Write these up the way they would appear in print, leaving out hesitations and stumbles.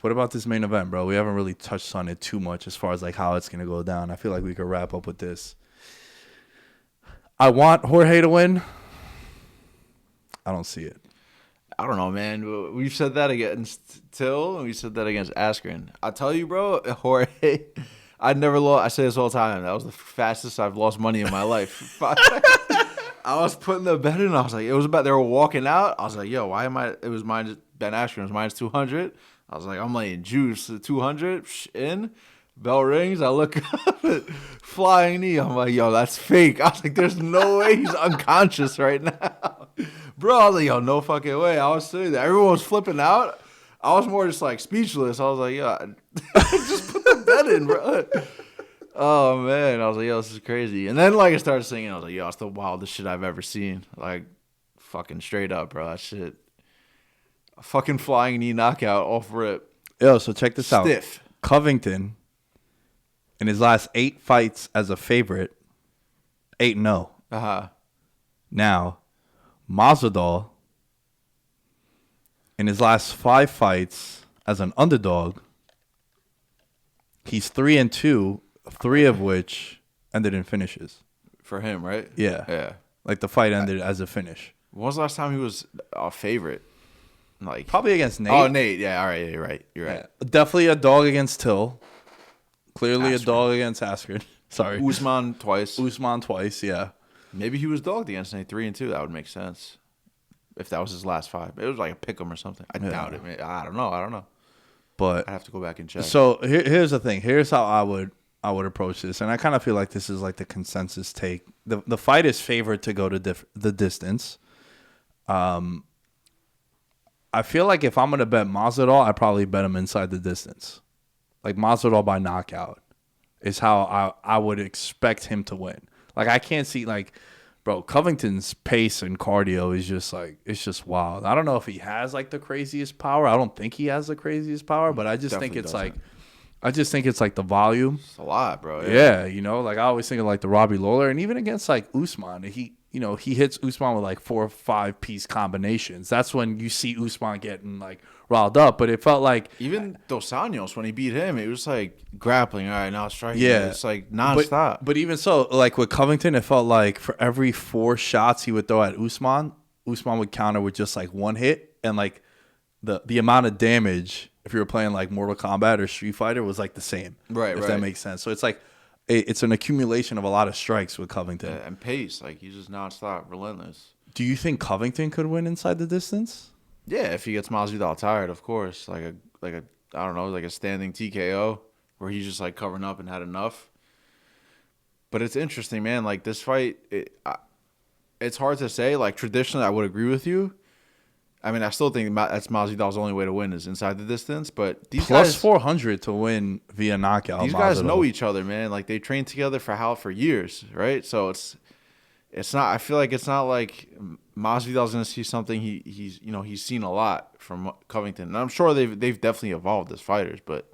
What about this main event, bro? We haven't really touched on it too much as far as like how it's gonna go down. I feel like we could wrap up with this. I want Jorge to win. I don't see it. I don't know, man. We've said that against Till, and we said that against Askren. I tell you, bro, Jorge, I never lost. I say this all the time. That was the fastest I've lost money in my life. I was putting the bet in. I was like, it was about they were walking out. I was like, yo, why am I? It was minus Ben Askren. It was minus 200. I was like, I'm laying juice 200 in. Bell rings. I look up, flying knee. I'm like, yo, that's fake. I was like, there's no way he's unconscious right now, bro. I was like, yo, no fucking way. I was sitting there. Everyone was flipping out. I was more just like speechless. I was like, yo, just put the bet in, bro. Oh man, I was like, yo, this is crazy. And then like I started singing. I was like, yo, it's the wildest shit I've ever seen. Like, fucking straight up, bro. That shit. A fucking flying knee knockout off rip. Yo, so check this out. Stiff. Covington, in his last 8 fights as a favorite, 8-0. Now, Masvidal, in his last 5 fights as an underdog, he's 3-2, 3 of which ended in finishes. For him, right? Yeah. Yeah. Like the fight ended as a finish. When was the last time he was a favorite? Like Probably against Nate. Oh, Nate. Yeah, all right. Yeah, you're right. You're right. Yeah. Definitely a dog against Till. Clearly Askren. A dog against Askren. Sorry. Usman twice. Usman twice, yeah. Maybe he was dogged against Nate 3-2. That would make sense. If that was his last 5. It was like a pick 'em or something. I doubt it, man. I don't know. But I have to go back and check. So here's the thing. Here's how I would approach this. And I kind of feel like this is like the consensus take. The fight is favored to go to the distance. I feel like if I'm going to bet Masvidal, I probably bet him inside the distance. Like Masvidal by knockout is how I would expect him to win. Like I can't see like, bro, Covington's pace and cardio is just like, it's just wild. I don't know if he has like the craziest power. I don't think he has the craziest power, but I just Definitely think it's doesn't. like, I just think it's like the volume. It's a lot, bro. Yeah, you know, like I always think of like the Robbie Lawler, and even against like Usman, he hits Usman with like 4 or 5 piece combinations. That's when you see Usman getting like riled up. But it felt like Even Dos Anjos, when he beat him, it was like grappling. All right, now striking. Yeah. It's like nonstop. But even so, like with Covington, it felt like for every 4 shots he would throw at Usman would counter with just like 1 hit, and like the amount of damage if you were playing like Mortal Kombat or Street Fighter was like the same. Right, if that makes sense. So it's like it's an accumulation of a lot of strikes with Covington. And pace, like he's just nonstop, relentless. Do you think Covington could win inside the distance? Yeah, if he gets Masvidal tired, of course. Like a I don't know, like a standing TKO where he's just like covering up and had enough. But it's interesting, man. Like this fight, it's hard to say. Like traditionally, I would agree with you. I mean, I still think that's Masvidal's only way to win is inside the distance. But these Plus guys, 400 to win via knockout. these guys Masvidal. know each other, man. Like they trained together for years, right? So it's not. I feel like it's not like Masvidal's gonna see something he's seen a lot from Covington, and I'm sure they've definitely evolved as fighters, but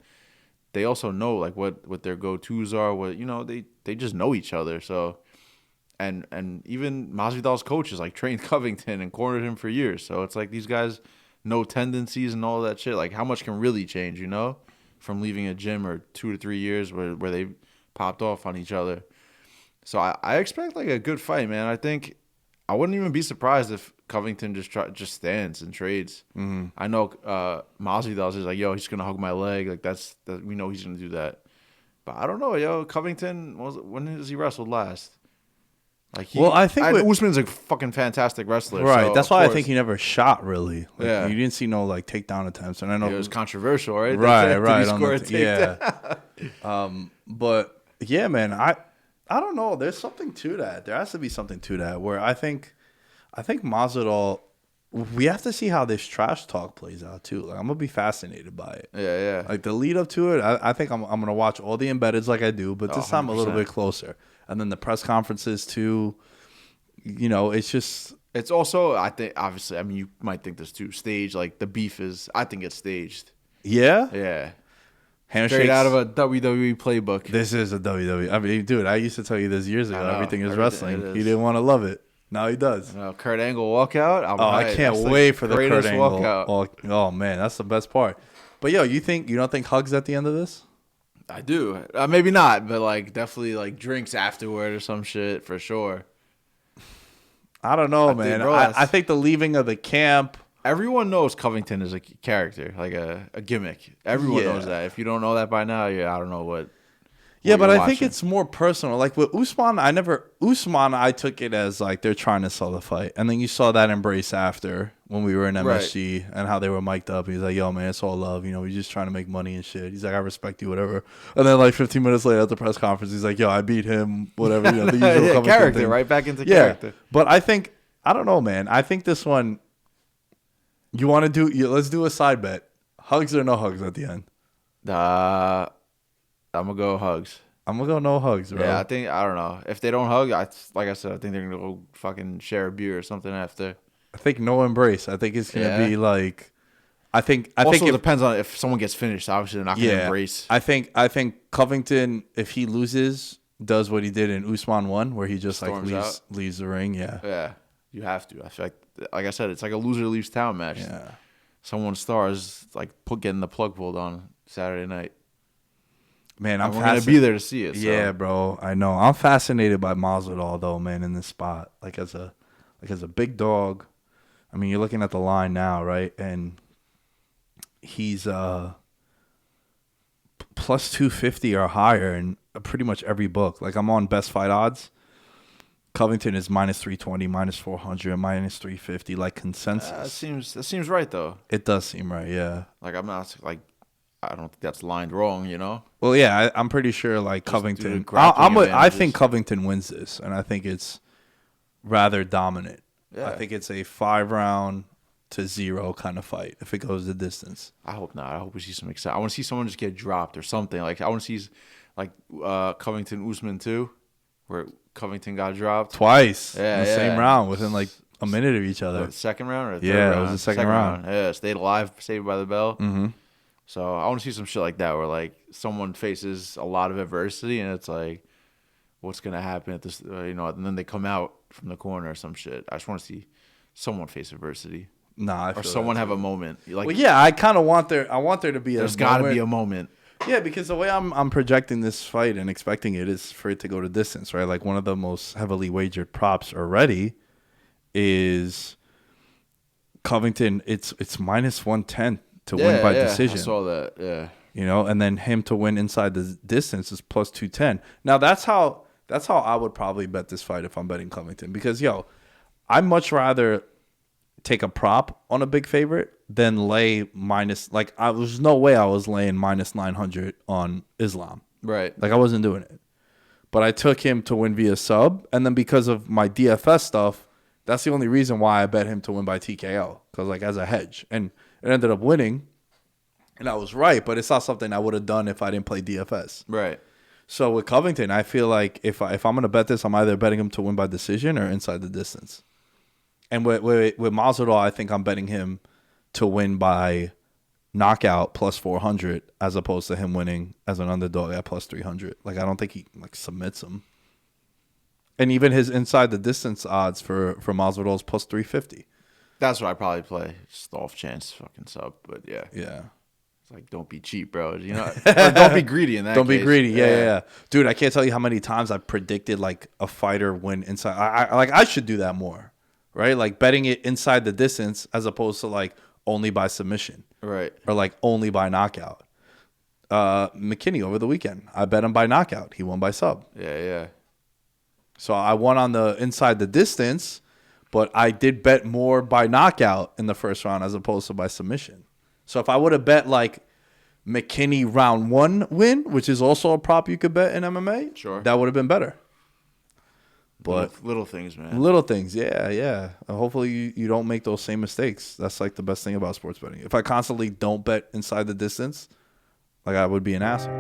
they also know like what their go-tos are. What they just know each other. So. And even Masvidal's coaches like trained Covington and cornered him for years. So it's like these guys know tendencies and all that shit. Like how much can really change, from leaving a gym or 2 to 3 years where they popped off on each other. So I expect like a good fight, man. I think I wouldn't even be surprised if Covington just stands and trades. Mm-hmm. I know Masvidal's is like, yo, he's gonna hug my leg. Like we know he's gonna do that. But I don't know, yo. Covington, when has he wrestled last? Like I think Usman's a fucking fantastic wrestler, right? So that's why I think he never shot really. Like, yeah, you didn't see no like takedown attempts, and I know it was controversial, right? Right. Yeah. But yeah, man, I don't know. There's something to that. There has to be something to that where I think Masvidal. We have to see how this trash talk plays out too. Like I'm gonna be fascinated by it. Yeah. Like the lead up to it, I think I'm gonna watch all the embeddeds like I do, but this time a little bit closer. And then the press conferences too. It's also, I think, obviously, I mean, you might think this too, staged. Like the beef is, I think it's staged. Yeah. Yeah. Handshakes. Straight out of a WWE playbook. This is a WWE. I mean, dude, I used to tell you this years ago. Everything is wrestling. He didn't want to love it. Now he does. Kurt Angle walkout. I can't wait for the Kurt Angle walkout. Oh man, that's the best part. But yo, you don't think hugs at the end of this? I do. Maybe not, but like definitely like drinks afterward or some shit for sure. I don't know, man. Bro, I think the leaving of the camp. Everyone knows Covington is a character, like a gimmick. Everyone knows that. If you don't know that by now, I don't know what. Yeah, but I think it's more personal. Like with Usman, I took it as like they're trying to sell the fight. And then you saw that embrace after when we were in MSG and how they were mic'd up. He's like, yo, man, it's all love. You know, we're just trying to make money and shit. He's like, I respect you, whatever. And then like 15 minutes later at the press conference, he's like, yo, I beat him, whatever. You know, the usual character, thing. right back into character. But I don't know, man. I think this one, you want to let's do a side bet. Hugs or no hugs at the end? I'm going to go hugs. I'm going to go no hugs, bro. Yeah, I don't know. If they don't hug, like I said, I think they're going to go fucking share a beer or something after. I think no embrace. I think it's going to be like, I think it it depends on if someone gets finished. Obviously, they're not going to embrace. I think Covington, if he loses, does what he did in Usman 1, where he just leaves the ring. Yeah. Yeah, you have to. I feel like I said, it's like a loser leaves town match. Yeah. Someone's star is like getting the plug pulled on Saturday night. Man, I'm going to be there to see it. So. Yeah, bro. I know. I'm fascinated by Masvidal though, man, in this spot. Like as a big dog. I mean, you're looking at the line now, right? And he's plus 250 or higher in pretty much every book. Like I'm on best fight odds. Covington is minus 320, minus 400, minus 350, like consensus. That seems right though. It does seem right, yeah. Like I'm not like I don't think that's lined wrong, you know. Well, yeah, I'm pretty sure like just Covington. I think Covington wins this, and I think it's rather dominant. Yeah. I think it's a 5-round to 0 kind of fight if it goes the distance. I hope not. I hope we see some excitement. I want to see someone just get dropped or something. Like I want to see like Covington Usman too, where Covington got dropped twice in the same round within like a minute of each other. The second round or the third round? Yeah, it was the second round. Yeah, stayed alive, saved by the bell. Mm-hmm. So I want to see some shit like that where like someone faces a lot of adversity and it's like, what's gonna happen at this? And then they come out from the corner or some shit. I just want to see someone face adversity. Nah, or someone have a moment. Like, well, yeah, I kind of want there to be. There's got to be a moment. Yeah, because the way I'm projecting this fight and expecting it is for it to go to distance, right? Like one of the most heavily wagered props already is Covington. It's minus 110 to win by decision. I saw that. Yeah. And then him to win inside the distance is plus 210. Now that's how I would probably bet this fight if I'm betting Covington, because I'd much rather take a prop on a big favorite than lay minus, like there's no way I was laying minus 900 on Islam. Right. Like I wasn't doing it. But I took him to win via sub, and then because of my DFS stuff, that's the only reason why I bet him to win by TKO, because like as a hedge. And it ended up winning, and I was right, but it's not something I would have done if I didn't play DFS. Right. So with Covington, I feel like if I'm going to bet this, I'm either betting him to win by decision or inside the distance. And with Mazola, I think I'm betting him to win by knockout plus 400 as opposed to him winning as an underdog at plus 300. Like I don't think he like submits him. And even his inside the distance odds for Masvidal is plus 350. That's what I probably play. Just off chance fucking sub, but yeah. Yeah. It's like don't be cheap, bro. Or don't be greedy in that Don't case. be greedy. Yeah. Dude, I can't tell you how many times I've predicted like a fighter win inside. I should do that more. Right? Like betting it inside the distance as opposed to like only by submission. Right. Or like only by knockout. McKinney over the weekend, I bet him by knockout. He won by sub. Yeah. So I won on the inside the distance, but I did bet more by knockout in the first round as opposed to by submission. So if I would have bet like McKinney round 1 win, which is also a prop you could bet in MMA, sure, that would have been better. But little things, man. Little things, yeah. Hopefully you don't make those same mistakes. That's like the best thing about sports betting. If I constantly don't bet inside the distance, like I would be an asshole.